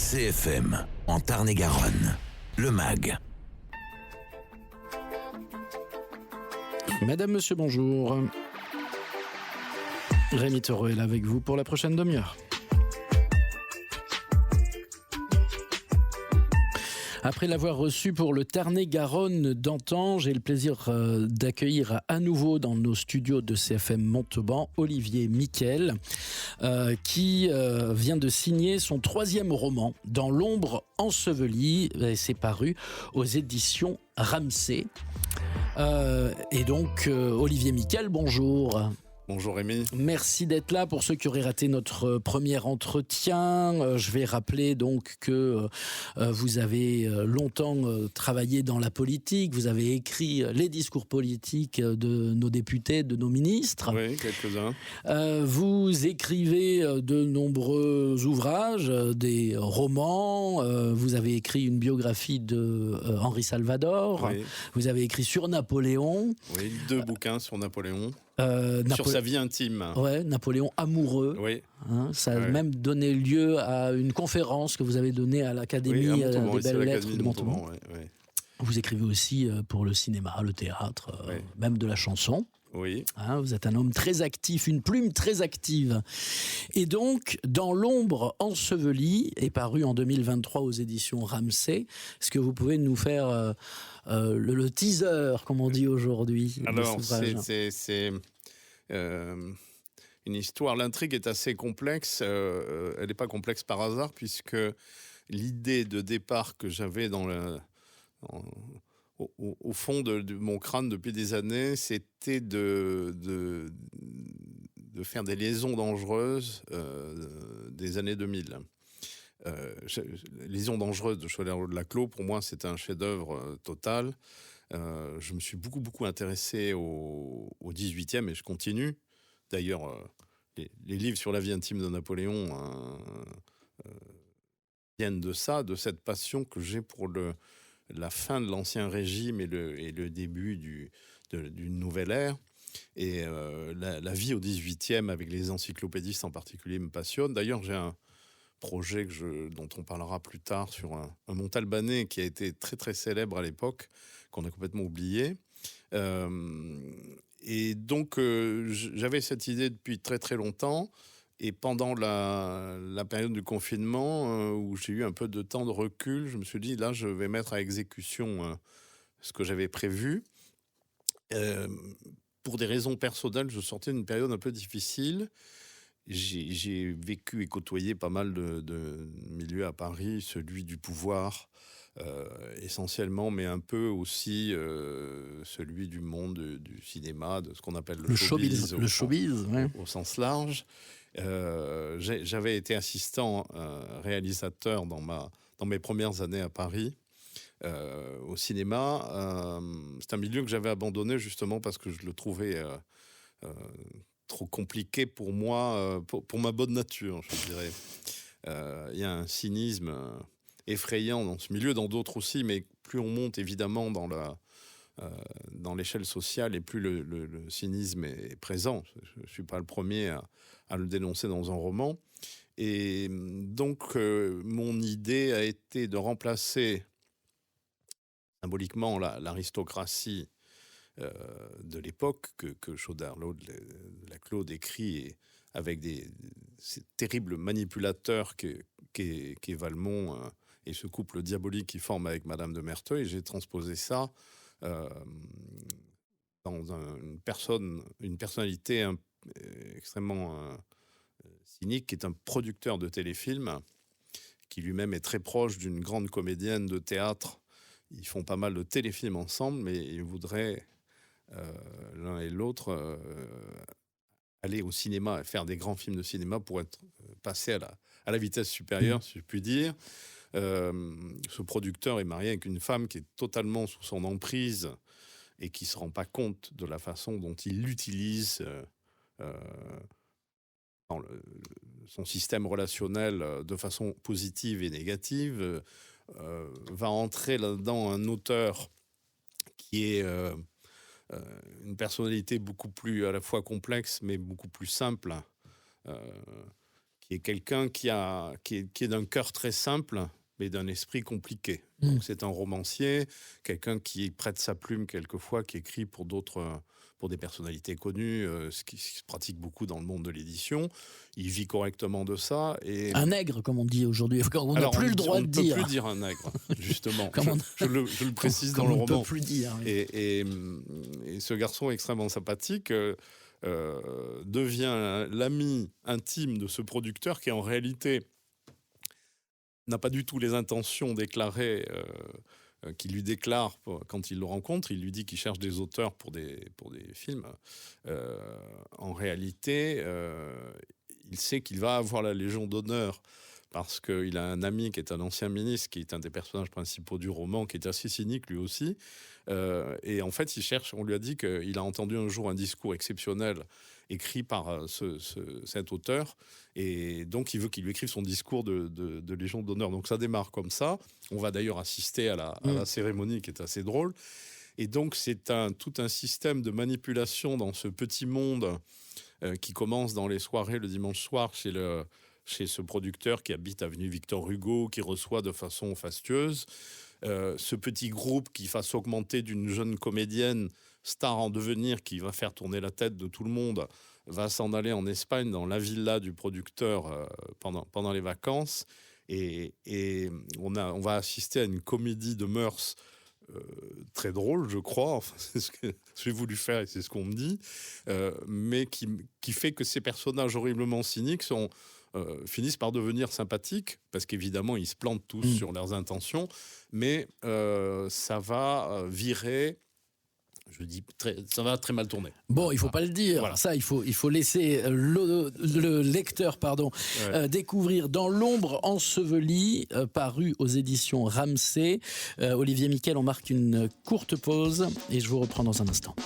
CFM, en Tarn-et-Garonne, le MAG. Madame, monsieur, bonjour. Rémi Taureau est là avec vous pour la prochaine demi-heure. Après l'avoir reçu pour le Tarn-et-Garonne d'antan, j'ai le plaisir d'accueillir à nouveau dans nos studios de CFM Montauban Olivier Miquel, qui vient de signer son 3e roman, Dans l'ombre ensevelie, et c'est paru aux éditions Ramsay. Et donc, Olivier Miquel, bonjour. Bonjour Rémi. Merci d'être là. Pour ceux qui auraient raté notre premier entretien, je vais rappeler donc que vous avez longtemps travaillé dans la politique. Vous avez écrit les discours politiques de nos députés, de nos ministres. Oui, quelques-uns. Vous écrivez de nombreux ouvrages, des romans. Vous avez écrit une biographie de Henri Salvador. Oui. Vous avez écrit sur Napoléon. Oui, 2 bouquins sur Napoléon. Sur sa vie intime. Ouais, Napoléon amoureux. Oui. Hein, ça a même donné lieu à une conférence que vous avez donnée à l'Académie des Belles Lettres de Montauban. Oui. Vous écrivez aussi pour le cinéma, le théâtre, même de la chanson. Oui. Hein, vous êtes un homme très actif, une plume très active. Et donc, Dans l'ombre ensevelie, est paru en 2023 aux éditions Ramsay. Est-ce que vous pouvez nous faire le teaser, comme on dit aujourd'hui? Alors, c'est une histoire. L'intrigue est assez complexe. Elle n'est pas complexe par hasard, puisque l'idée de départ que j'avais au fond de mon crâne depuis des années, c'était de faire des liaisons dangereuses des années 2000. Liaisons dangereuses de Cholet-de Laclos, pour moi, c'est un chef-d'œuvre total. Je me suis beaucoup intéressé au 18e et je continue. D'ailleurs, les livres sur la vie intime de Napoléon viennent de ça, de cette passion que j'ai pour la fin de l'Ancien Régime et le début d'une nouvelle ère. Et la vie au 18e, avec les encyclopédistes en particulier, me passionne. D'ailleurs, j'ai un projet dont on parlera plus tard sur un Montalbanais qui a été très très célèbre à l'époque, qu'on a complètement oublié. Et donc, j'avais cette idée depuis très très longtemps. Et pendant la période du confinement, où j'ai eu un peu de temps de recul, je me suis dit, là, je vais mettre à exécution ce que j'avais prévu. Pour des raisons personnelles, je sortais d'une période un peu difficile. J'ai vécu et côtoyé pas mal de milieux à Paris, celui du pouvoir essentiellement, mais un peu aussi celui du monde du cinéma, de ce qu'on appelle le showbiz. Le showbiz, ouais. Au sens large. J'avais été assistant réalisateur dans mes premières années à Paris, au cinéma. C'est un milieu que j'avais abandonné justement parce que je le trouvais trop compliqué pour moi, pour ma bonne nature, je dirais. Il y a un cynisme effrayant dans ce milieu, dans d'autres aussi, mais plus on monte évidemment dans l'échelle sociale et plus le cynisme est présent. Je ne suis pas le premier à le dénoncer dans un roman. Et donc, mon idée a été de remplacer symboliquement l'aristocratie de l'époque que Cholet-de Laclos avec ces terribles manipulateurs qu'est Valmont et ce couple diabolique qu'il forme avec Madame de Merteuil. J'ai transposé ça dans une personnalité extrêmement cynique, qui est un producteur de téléfilms, qui lui-même est très proche d'une grande comédienne de théâtre. Ils font pas mal de téléfilms ensemble, mais ils voudraient l'un et l'autre aller au cinéma et faire des grands films de cinéma pour être passé à la vitesse supérieure, si je puis dire. Ce producteur est marié avec une femme qui est totalement sous son emprise et qui ne se rend pas compte de la façon dont il l'utilise dans son système relationnel de façon positive et négative. Va entrer là-dedans un auteur qui est une personnalité beaucoup plus à la fois complexe mais beaucoup plus simple, est quelqu'un qui est d'un cœur très simple, mais d'un esprit compliqué. Donc, c'est un romancier, quelqu'un qui prête sa plume quelquefois, qui écrit pour des personnalités connues, ce qui se pratique beaucoup dans le monde de l'édition. Il vit correctement de ça. Et... Un nègre, comme on dit aujourd'hui. On n'a plus le droit de dire. On ne peut plus dire un nègre, justement. Comment... je le précise dans le roman. On ne peut plus dire. Oui. Et ce garçon extrêmement sympathique devient l'ami intime de ce producteur qui, en réalité, n'a pas du tout les intentions déclarées qu'il lui déclare quand il le rencontre. Il lui dit qu'il cherche des auteurs pour des films. En réalité, il sait qu'il va avoir la Légion d'honneur parce qu'il a un ami qui est un ancien ministre, qui est un des personnages principaux du roman, qui est assez cynique lui aussi. Et en fait, on lui a dit qu'il a entendu un jour un discours exceptionnel écrit par cet auteur, et donc il veut qu'il lui écrive son discours de Légion d'honneur. Donc ça démarre comme ça. On va d'ailleurs assister à la cérémonie qui est assez drôle. Et donc c'est tout un système de manipulation dans ce petit monde qui commence dans les soirées le dimanche soir chez ce producteur qui habite avenue Victor Hugo, qui reçoit de façon fastueuse. Ce petit groupe qui va s'augmenter d'une jeune comédienne star en devenir qui va faire tourner la tête de tout le monde, va s'en aller en Espagne dans la villa du producteur pendant les vacances, et on va assister à une comédie de mœurs très drôle, je crois. Enfin, c'est ce que j'ai voulu faire et c'est ce qu'on me dit, mais qui fait que ces personnages horriblement cyniques finissent par devenir sympathiques, parce qu'évidemment ils se plantent tous sur leurs intentions, mais ça va virer. Je dis ça va très mal tourner. Bon, il faut pas le dire. Voilà. Ça, il faut laisser le lecteur, découvrir Dans l'ombre ensevelie, paru aux éditions Ramsay. Olivier Miquel, on marque une courte pause et je vous reprends dans un instant.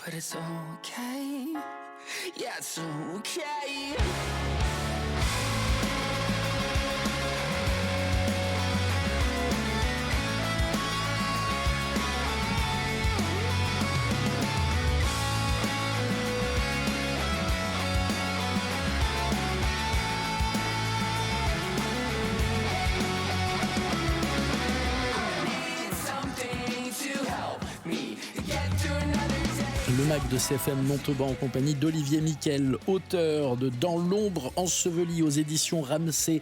But it's okay. Yeah, it's okay. Le MAG de CFM Montauban en compagnie d'Olivier Miquel, auteur de Dans l'ombre ensevelie aux éditions Ramsay,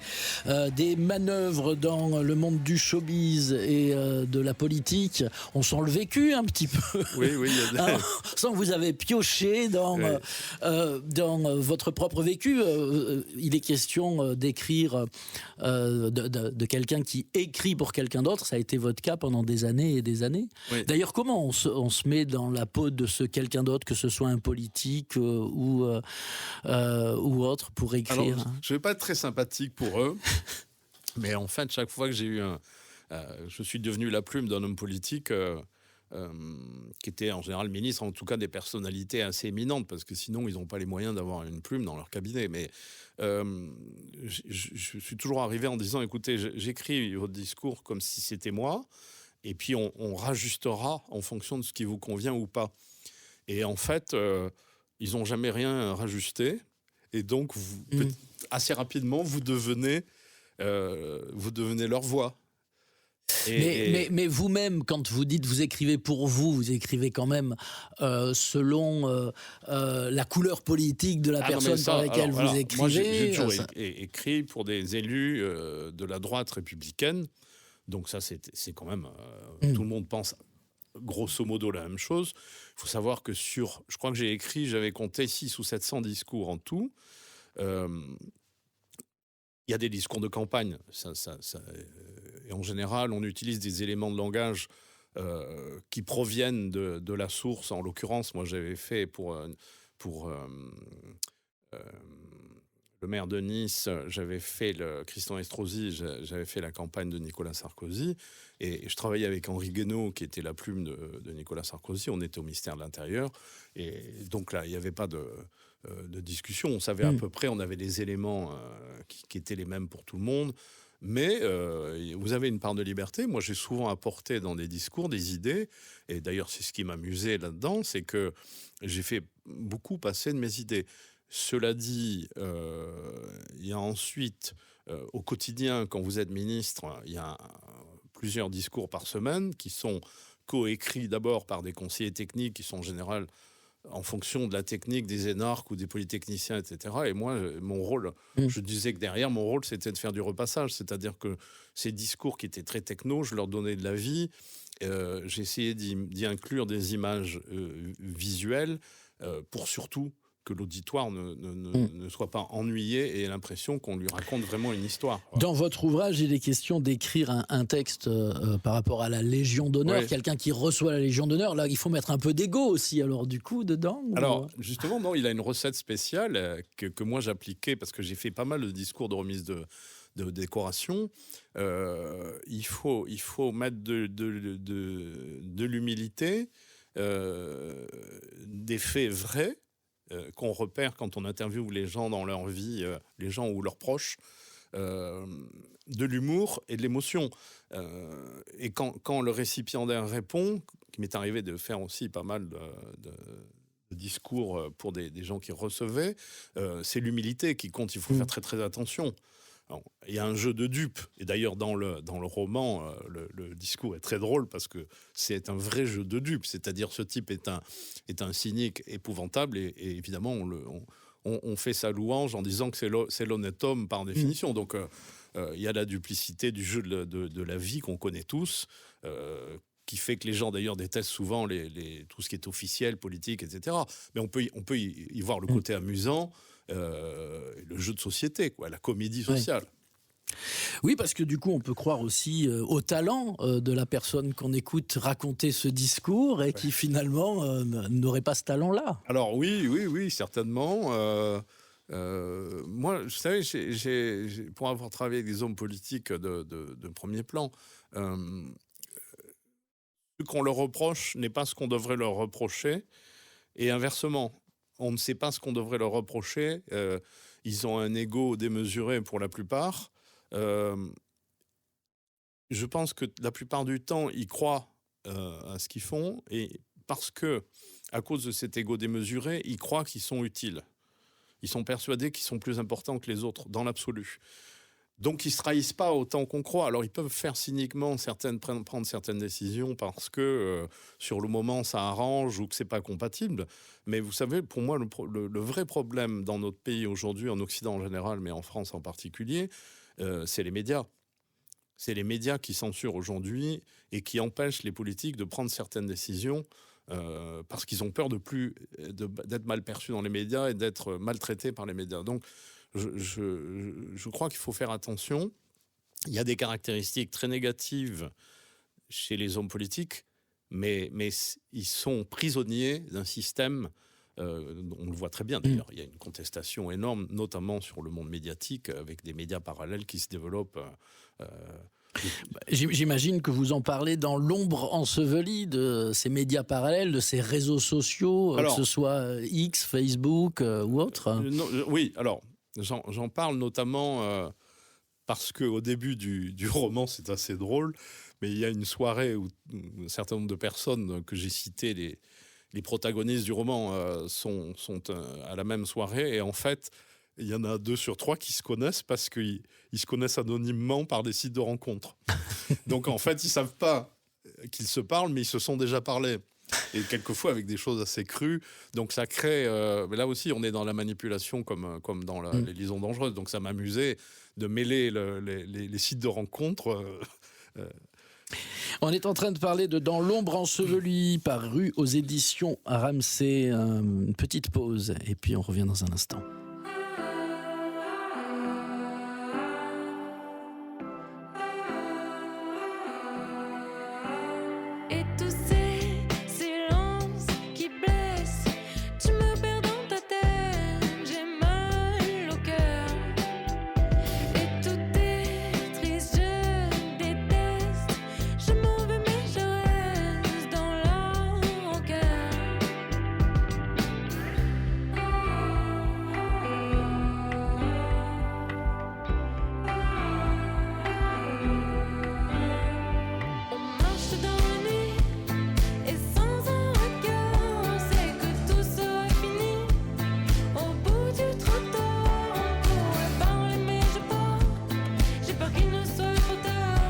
des manœuvres dans le monde du showbiz et de la politique. On sent le vécu un petit peu. Oui. On sent que vous avez pioché dans votre propre vécu. Il est question d'écrire de quelqu'un qui écrit pour quelqu'un d'autre. Ça a été votre cas pendant des années et des années. Oui. D'ailleurs, comment on se met dans la peau de ce quelqu'un d'autre, que ce soit un politique ou autre, pour écrire? Alors, je ne vais pas être très sympathique pour eux, mais en fait, chaque fois que j'ai eu je suis devenu la plume d'un homme politique, qui étaient en général ministres, en tout cas des personnalités assez éminentes, parce que sinon, ils n'ont pas les moyens d'avoir une plume dans leur cabinet. Mais je suis toujours arrivé en disant, écoutez, j'écris votre discours comme si c'était moi, et puis on rajustera en fonction de ce qui vous convient ou pas. Et en fait, ils n'ont jamais rien rajusté. Et donc, assez rapidement, vous devenez leur voix. Mais vous-même, quand vous dites vous écrivez pour vous, vous écrivez quand même selon la couleur politique de la personne par laquelle vous écrivez. Moi, j'ai toujours écrit pour des élus de la droite républicaine. Donc ça, c'est quand même... Tout le monde pense grosso modo la même chose. Il faut savoir que je crois que j'avais compté 600 ou 700 discours en tout. Il y a des discours de campagne. Et en général, on utilise des éléments de langage qui proviennent de la source. En l'occurrence, moi, j'avais fait pour le maire de Nice, j'avais fait Christian Estrosi, j'avais fait la campagne de Nicolas Sarkozy. Et je travaillais avec Henri Guénaud, qui était la plume de Nicolas Sarkozy. On était au ministère de l'Intérieur. Et donc là, il n'y avait pas de discussion. On savait à peu près, on avait des éléments qui étaient les mêmes pour tout le monde. Mais vous avez une part de liberté. Moi, j'ai souvent apporté dans des discours des idées. Et d'ailleurs, c'est ce qui m'amusait là-dedans, c'est que j'ai fait beaucoup passer de mes idées. Cela dit, il y a ensuite, au quotidien, quand vous êtes ministre, il y a plusieurs discours par semaine qui sont coécrits d'abord par des conseillers techniques qui sont en général en fonction de la technique des énarques ou des polytechniciens, etc. Et moi, mon rôle, je disais que derrière, mon rôle, c'était de faire du repassage. C'est-à-dire que ces discours qui étaient très techno, je leur donnais de la vie. J'essayais d'y inclure des images visuelles pour surtout que l'auditoire ne soit pas ennuyé et ait l'impression qu'on lui raconte vraiment une histoire. Voilà. Dans votre ouvrage, il est question d'écrire un texte par rapport à la Légion d'honneur, quelqu'un qui reçoit la Légion d'honneur. Là, il faut mettre un peu d'ego aussi, alors du coup, dedans. Alors, justement, non, il a une recette spéciale que moi j'appliquais parce que j'ai fait pas mal de discours de remise de décoration. Il faut mettre de l'humilité, des faits vrais, qu'on repère quand on interviewe les gens dans leur vie, les gens ou leurs proches, de l'humour et de l'émotion. Et quand le récipiendaire répond, qui m'est arrivé de faire aussi pas mal de discours pour des gens qui recevaient, c'est l'humilité qui compte, il faut faire très très attention. Alors, il y a un jeu de dupes, et d'ailleurs dans le roman, le discours est très drôle parce que c'est un vrai jeu de dupes, c'est-à-dire ce type est un cynique épouvantable et évidemment on fait sa louange en disant que c'est l'honnête homme par définition. Donc il y a la duplicité du jeu de la vie qu'on connaît tous, qui fait que les gens d'ailleurs détestent souvent tout ce qui est officiel, politique, etc. Mais on peut y voir le côté amusant. Le jeu de société, la comédie sociale. Oui, parce que du coup, on peut croire aussi au talent de la personne qu'on écoute raconter ce discours et qui finalement n'aurait pas ce talent-là. Alors oui, certainement. Moi, vous savez, pour avoir travaillé avec des hommes politiques de premier plan, ce qu'on leur reproche n'est pas ce qu'on devrait leur reprocher, et inversement. On ne sait pas ce qu'on devrait leur reprocher. Ils ont un ego démesuré pour la plupart. Je pense que la plupart du temps, ils croient à ce qu'ils font. Et parce que, à cause de cet ego démesuré, ils croient qu'ils sont utiles. Ils sont persuadés qu'ils sont plus importants que les autres, dans l'absolu. Donc, ils ne se trahissent pas autant qu'on croit. Alors, ils peuvent faire cyniquement prendre certaines décisions parce que sur le moment, ça arrange ou que ce n'est pas compatible. Mais vous savez, pour moi, le vrai problème dans notre pays aujourd'hui, en Occident en général, mais en France en particulier, c'est les médias. C'est les médias qui censurent aujourd'hui et qui empêchent les politiques de prendre certaines décisions parce qu'ils ont peur d'être mal perçus dans les médias et d'être maltraités par les médias. Donc, je crois qu'il faut faire attention. Il y a des caractéristiques très négatives chez les hommes politiques, mais ils sont prisonniers d'un système, on le voit très bien d'ailleurs, il y a une contestation énorme, notamment sur le monde médiatique, avec des médias parallèles qui se développent J'imagine que vous en parlez dans l'ombre ensevelie de ces médias parallèles, de ces réseaux sociaux, Alors, que ce soit X, Facebook ou autre. Oui, alors j'en parle notamment parce qu'au début du roman, c'est assez drôle, mais il y a une soirée où un certain nombre de personnes que j'ai citées, les protagonistes du roman, sont à la même soirée, et en fait, il y en a 2 sur 3 qui se connaissent parce qu'ils se connaissent anonymement par des sites de rencontres. Donc en fait, ils ne savent pas qu'ils se parlent, mais ils se sont déjà parlé. Et quelquefois avec des choses assez crues. Donc ça crée... mais là aussi, on est dans la manipulation comme dans les liaisons dangereuses. Donc ça m'amusait de mêler les sites de rencontres. On est en train de parler de Dans l'ombre ensevelie, paru aux éditions Ramsay. Une petite pause, et puis on revient dans un instant. Et tous ces silences qui blessent, tu me perds dans ta tête, j'ai mal au cœur. Et tout est triste, je déteste, je m'en vais mais je reste dans la rancœur. On marche dans la nuit et sans un regard, on sait que tout sera fini. Au bout du trottoir, on pourrait parler mais je pars. J'ai peur qu'il ne soit trop tard.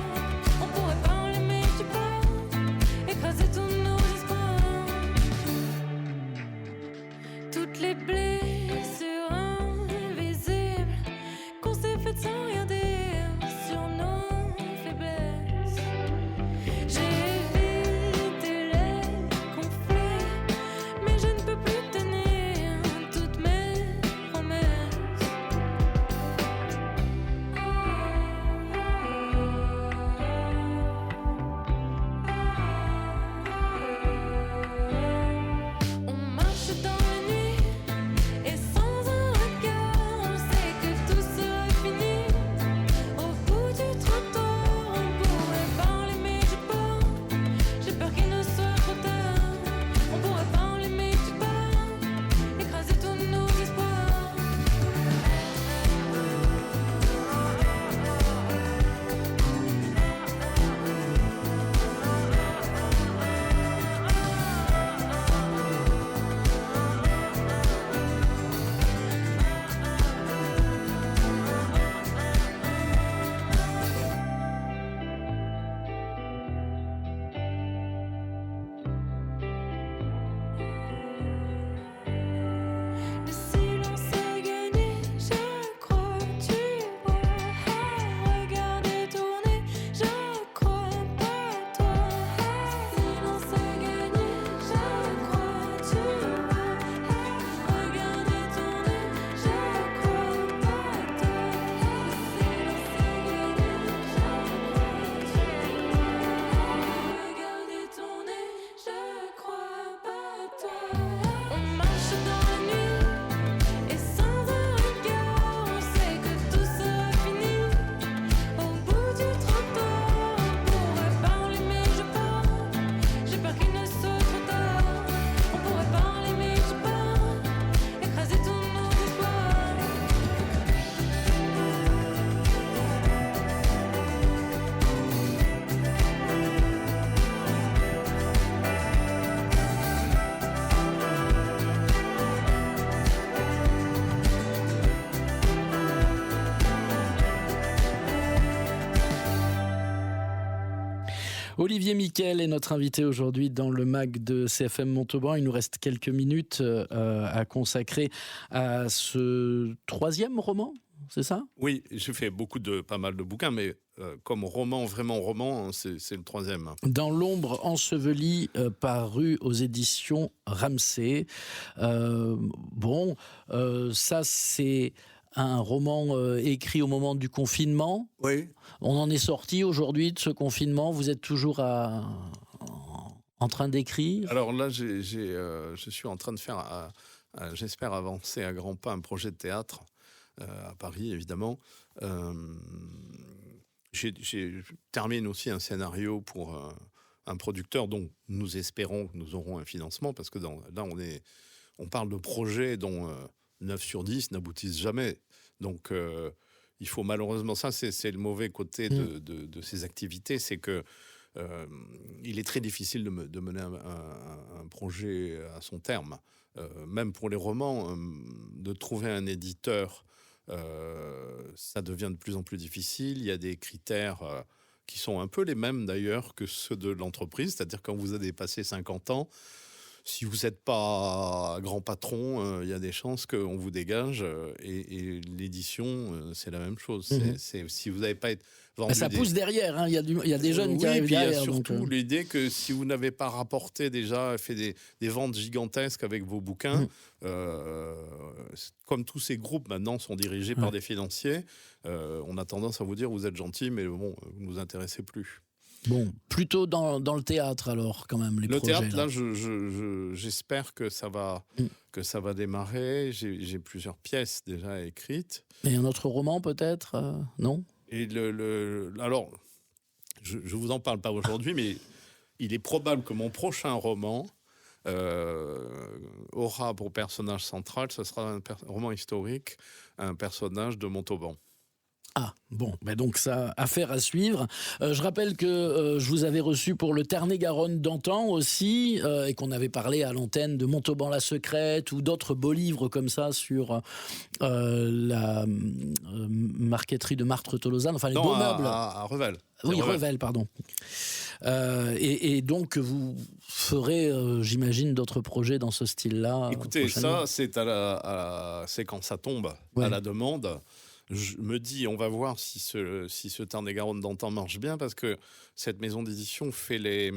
On pourrait parler mais tu pars, écraser tous nos espoirs. Toutes les blessures invisibles qu'on s'est faites sans rien dire sur nos faiblesses. J'ai évité les conflits, mais je ne peux plus tenir toutes mes promesses. On marche dans la nuit et sans un regard, on sait que tout sera fini. Au bout du trottoir, on pourrait parler mais je pars. J'ai peur qu'il ne soit trop tard. On pourrait parler mais tu pars, écraser tous nos espoirs. Le silence est gagné, je crois, tu vois. Regardez tourner, je crois pas toi. Le silence est gagné, je crois, tu vois. Regardez tourner, je crois pas toi. Le silence est gagné, je crois, tu vois. Regardez tourner, je crois pas toi. On marche dans la nuit et sans un regard, on sait que tout sera fini. Au bout du trottoir, on pourrait parler mais je pars. J'ai peur qu'il ne soit trop tard. On pourrait parler mais je pars, écraser tous nos espoirs. Olivier Mickel est notre invité aujourd'hui dans le MAG de CFM Montauban. Il nous reste quelques minutes à consacrer à ce 3e roman, c'est ça ? Oui, j'ai fait pas mal de bouquins, mais comme roman, vraiment roman, c'est le 3e. Dans l'ombre ensevelie, paru aux éditions Ramsay. Ça c'est un roman écrit au moment du confinement. Oui. On en est sorti aujourd'hui de ce confinement. Vous êtes toujours en train d'écrire ? Alors là, je suis en train de faire, j'espère avancer à grands pas, un projet de théâtre à Paris, évidemment. je termine aussi un scénario pour un producteur dont nous espérons que nous aurons un financement, parce que là, on parle de projets dont 9 sur 10 n'aboutissent jamais. Donc, il faut malheureusement... Ça, c'est le mauvais côté de ces activités, c'est que il est très difficile de mener un projet à son terme. Même pour les romans, de trouver un éditeur, ça devient de plus en plus difficile. Il y a des critères qui sont un peu les mêmes d'ailleurs que ceux de l'entreprise. C'est-à-dire quand vous avez passé 50 ans, si vous n'êtes pas grand patron, il y a des chances qu'on vous dégage. Et l'édition, c'est la même chose. Si vous n'avez pas été vendu... Ça pousse derrière, hein. Il y a des jeunes qui arrivent puis derrière. Il y a surtout donc, l'idée que si vous n'avez pas rapporté déjà, fait des ventes gigantesques avec vos bouquins, comme tous ces groupes maintenant sont dirigés par des financiers, on a tendance à vous dire vous êtes gentil, mais bon, vous ne nous intéressez plus. Bon, plutôt dans le théâtre alors, quand même, les projets. Le théâtre, là, j'espère que ça va démarrer. J'ai plusieurs pièces déjà écrites. Et un autre roman peut-être, non? Et alors, je vous en parle pas aujourd'hui, mais il est probable que mon prochain roman aura pour personnage central, ce sera un roman historique, un personnage de Montauban. Ah, bon, ben donc ça, affaire à suivre. Je rappelle que je vous avais reçu pour le Tarn-et-Garonne d'antan aussi, et qu'on avait parlé à l'antenne de Montauban la secrète ou d'autres beaux livres comme ça sur la marqueterie de Martre-Tolosane, enfin les beaux meubles. À Revel. Oui, Revel, pardon. Et donc, vous ferez, j'imagine, d'autres projets dans ce style-là. Écoutez, ça, c'est c'est quand ça tombe, à la demande. Je me dis, on va voir si ce Tarn-et-Garonne d'antan marche bien, parce que cette maison d'édition fait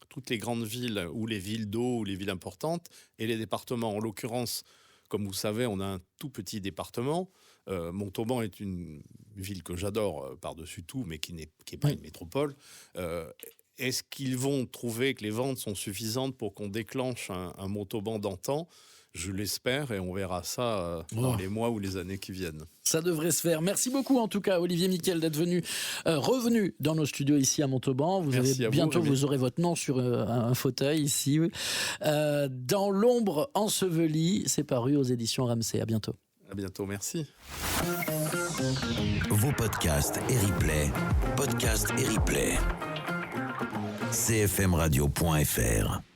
toutes les grandes villes, ou les villes d'eau, ou les villes importantes, et les départements. En l'occurrence, comme vous savez, on a un tout petit département. Montauban est une ville que j'adore par-dessus tout, mais qui n'est pas une métropole. Est-ce qu'ils vont trouver que les ventes sont suffisantes pour qu'on déclenche un Montauban d'antan ? Je l'espère, et on verra ça dans les mois ou les années qui viennent. Ça devrait se faire. Merci beaucoup, en tout cas, Olivier Miquel, d'être revenu dans nos studios ici à Montauban. Bientôt, vous aurez votre nom sur un fauteuil ici. Dans l'ombre ensevelie, c'est paru aux éditions Ramsay. À bientôt. À bientôt, merci. Vos podcasts et replays. Podcasts et replays. cfmradio.fr